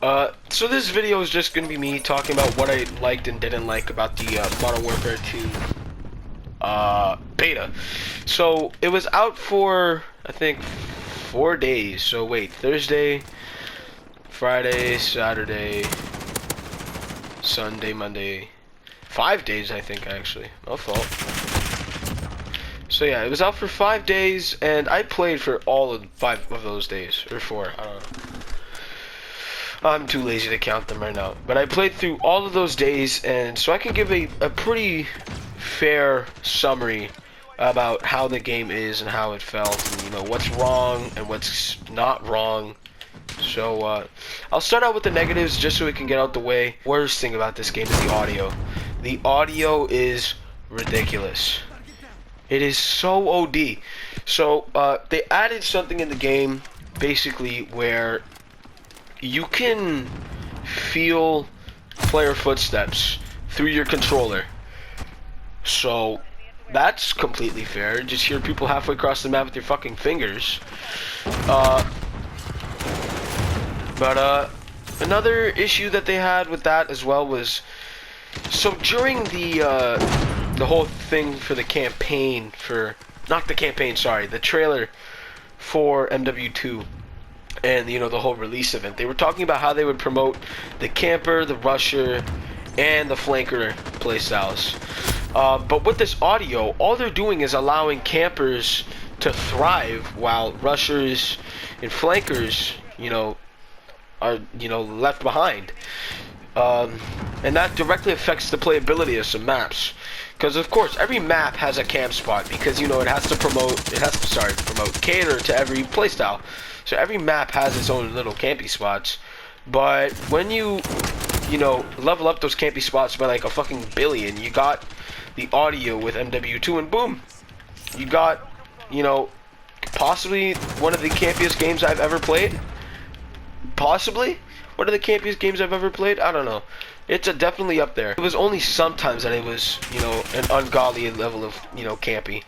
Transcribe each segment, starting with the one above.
So this video is just gonna be me talking about what I liked and didn't like about the Modern Warfare 2 beta. So it was out for I think 4 days. So wait, Thursday, Friday, Saturday, Sunday, Monday, 5 days I think actually. My fault. So yeah, it was out for 5 days, and I played for all of 5 of those days, or 4. I don't know. I'm too lazy to count them right now. But I played through all of those days, and so I can give a pretty fair summary about how the game is and how it felt, and, you know, what's wrong and what's not wrong. So, I'll start out with the negatives just so we can get out the way. Worst thing about this game is the audio. The audio is ridiculous. It is so OD. So, they added something in the game, basically, where you can feel player footsteps through your controller. So that's completely fair. Just hear people halfway across the map with your fucking fingers. But another issue that they had with that as well was, so during the whole thing for the campaign for, not the campaign, sorry, the trailer for MW2, and you know, the whole release event, they were talking about how they would promote the camper, the rusher, and the flanker playstyles. But with this audio, all they're doing is allowing campers to thrive while rushers and flankers, you know, are, you know, left behind. And that directly affects the playability of some maps. Because of course, every map has a camp spot because, you know, it has to cater to every playstyle. So every map has its own little campy spots. But when you know, level up those campy spots by like a fucking billion, you got the audio with MW2, and boom, you got, you know, possibly one of the campiest games I've ever played. Possibly one of the campiest games I've ever played. I don't know. It's definitely up there. It was only sometimes that it was, you know, an ungodly level of, you know, campy.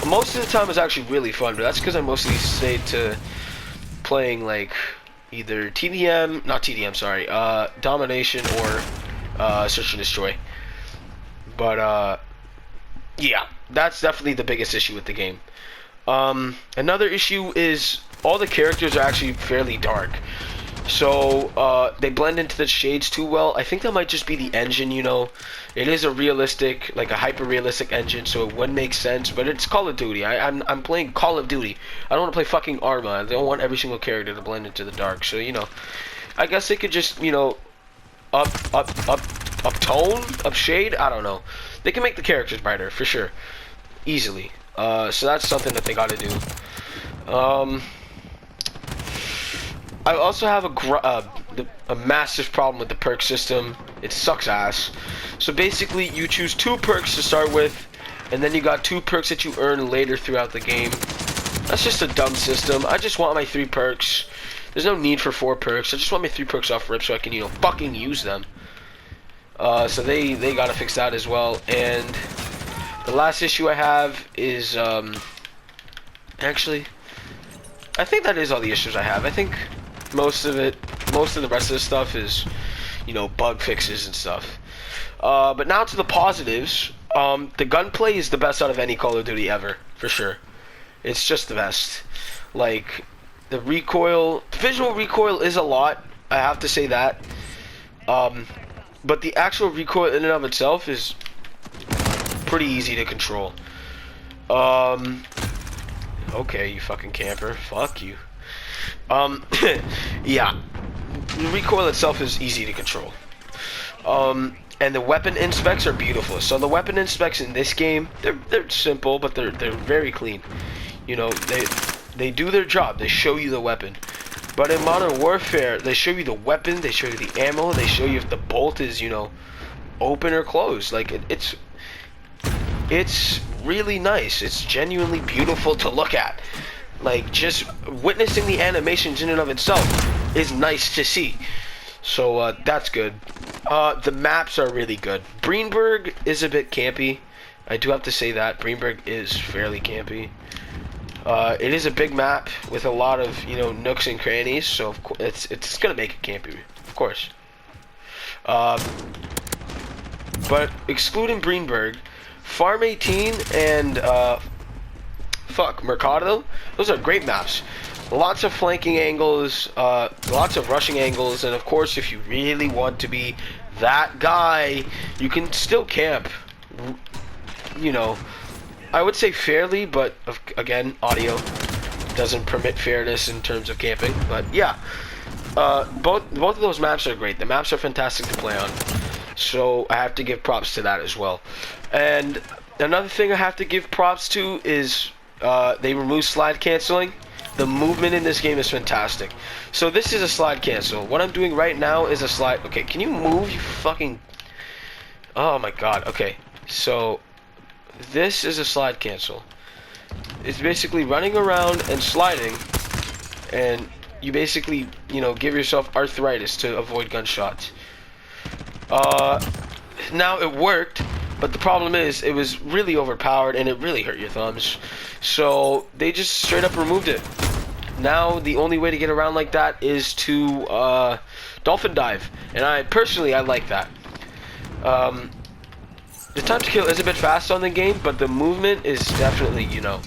Most of the time it was actually really fun, but that's because I mostly stayed to playing like either Domination or Search and Destroy. But yeah, that's definitely the biggest issue with the game. Another issue is all the characters are actually fairly dark. So, they blend into the shades too well. I think that might just be the engine, you know. It is a realistic, like a hyper-realistic engine, so it wouldn't make sense, but it's Call of Duty. I'm playing Call of Duty. I don't want to play fucking Arma. I don't want every single character to blend into the dark, so, you know. I guess they could just, you know, up shade? I don't know. They can make the characters brighter, for sure. Easily. So that's something that they gotta do. I also have a massive problem with the perk system. It sucks ass. So basically, you choose 2 perks to start with, and then you got 2 perks that you earn later throughout the game. That's just a dumb system. I just want my 3 perks. There's no need for 4 perks. I just want my 3 perks off rip so I can, you know, fucking use them. So they gotta fix that as well. And the last issue I have is, actually, I think that is all the issues I have. I think most of the rest of the stuff is, you know, bug fixes and stuff. But now to the positives. The gunplay is the best out of any Call of Duty ever, for sure. It's just the best. Like, the recoil, the visual recoil is a lot, I have to say that. But the actual recoil in and of itself is pretty easy to control. Okay, you fucking camper. Fuck you. Yeah. The recoil itself is easy to control. And the weapon inspects are beautiful. So the weapon inspects in this game, they're simple, but they're very clean. You know, they do their job. They show you the weapon. But in Modern Warfare, they show you the weapon, they show you the ammo, they show you if the bolt is, you know, open or closed. Like, it's really nice. It's genuinely beautiful to look at. Like, just witnessing the animations in and of itself is nice to see. So, that's good. The maps are really good. Greenberg is a bit campy. I do have to say that. Greenberg is fairly campy. It is a big map with a lot of, you know, nooks and crannies, so of course it's gonna make it campy, of course. But excluding Greenberg, Farm 18 and Mercado, those are great maps. Lots of flanking angles, lots of rushing angles, and of course, if you really want to be that guy, you can still camp. You know, I would say fairly, but again, audio doesn't permit fairness in terms of camping. But yeah, both of those maps are great. The maps are fantastic to play on, so I have to give props to that as well. And another thing I have to give props to is they removed slide canceling. The movement in this game is fantastic. So this is a slide cancel. What I'm doing right now is a slide. Okay, can you move, you fucking... Oh my god. Okay, so this is a slide cancel. It's basically running around and sliding, and you basically, you know, give yourself arthritis to avoid gunshots. Now it worked, but the problem is it was really overpowered and it really hurt your thumbs. So they just straight up removed it. Now the only way to get around like that is to dolphin dive, and I personally like that. The time to kill is a bit fast on the game, but the movement is definitely, you know,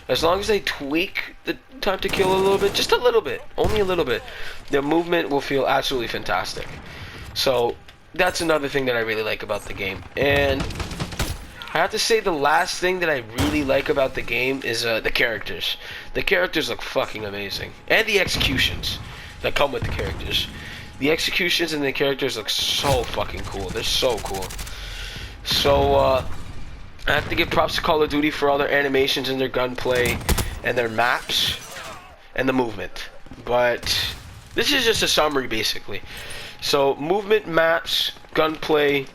as long as they tweak the time to kill a little bit, just a little bit, only a little bit, the movement will feel absolutely fantastic. So that's another thing that I really like about the game. And I have to say the last thing that I really like about the game is the characters. The characters look fucking amazing. And the executions that come with the characters. The executions and the characters look so fucking cool. They're so cool. So, I have to give props to Call of Duty for all their animations and their gunplay and their maps and the movement. But this is just a summary, basically. So, movement, maps, gunplay,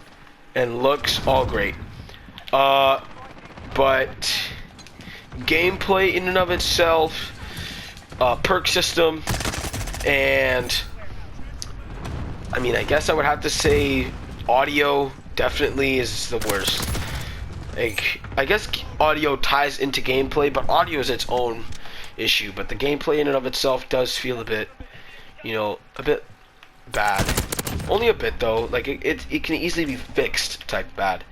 and looks, all great. But gameplay in and of itself, perk system, and I mean, I guess I would have to say audio definitely is the worst. Like, I guess audio ties into gameplay, but audio is its own issue. But the gameplay in and of itself does feel a bit, you know, a bit bad. Only a bit though. Like it can easily be fixed type bad.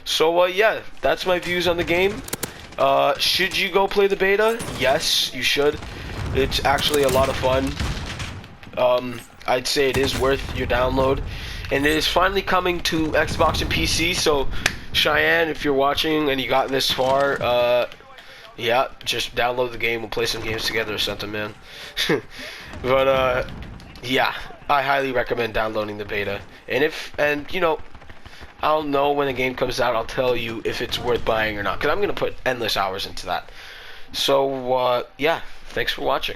So yeah, that's my views on the game. Should you go play the beta? Yes, you should. It's actually a lot of fun. I'd say it is worth your download. And it is finally coming to Xbox and PC, so Cheyenne, if you're watching and you got this far, yeah, just download the game, we'll play some games together or something, man. But, yeah, I highly recommend downloading the beta. And you know, I'll know when the game comes out, I'll tell you if it's worth buying or not, because I'm going to put endless hours into that. So, yeah, thanks for watching.